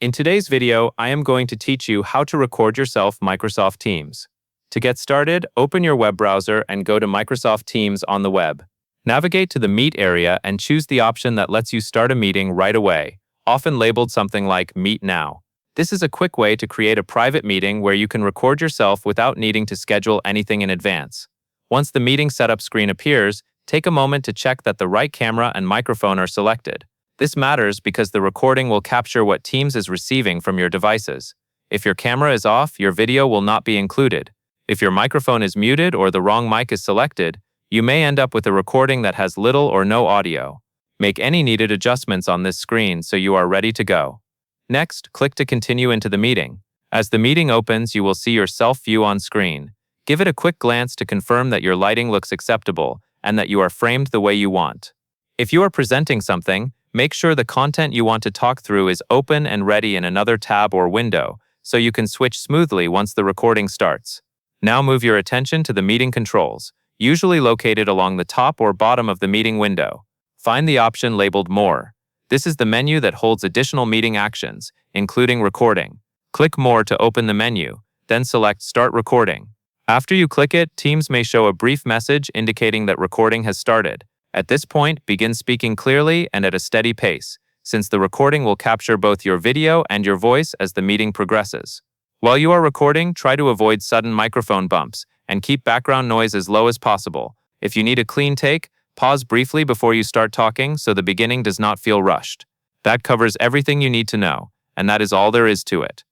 In today's video, I am going to teach you how to record yourself Microsoft Teams. To get started, open your web browser and go to Microsoft Teams on the web. Navigate to the Meet area and choose the option that lets you start a meeting right away, often labeled something like Meet Now. This is a quick way to create a private meeting where you can record yourself without needing to schedule anything in advance. Once the meeting setup screen appears, take a moment to check that the right camera and microphone are selected. This matters because the recording will capture what Teams is receiving from your devices. If your camera is off, your video will not be included. If your microphone is muted or the wrong mic is selected, you may end up with a recording that has little or no audio. Make any needed adjustments on this screen so you are ready to go. Next, click to continue into the meeting. As the meeting opens, you will see your self-view on screen. Give it a quick glance to confirm that your lighting looks acceptable and that you are framed the way you want. If you are presenting something, make sure the content you want to talk through is open and ready in another tab or window, so you can switch smoothly once the recording starts. Now move your attention to the meeting controls, usually located along the top or bottom of the meeting window. Find the option labeled More. This is the menu that holds additional meeting actions, including recording. Click More to open the menu, then select Start Recording. After you click it, Teams may show a brief message indicating that recording has started. At this point, begin speaking clearly and at a steady pace, since the recording will capture both your video and your voice as the meeting progresses. While you are recording, try to avoid sudden microphone bumps and keep background noise as low as possible. If you need a clean take, pause briefly before you start talking so the beginning does not feel rushed. That covers everything you need to know, and that is all there is to it.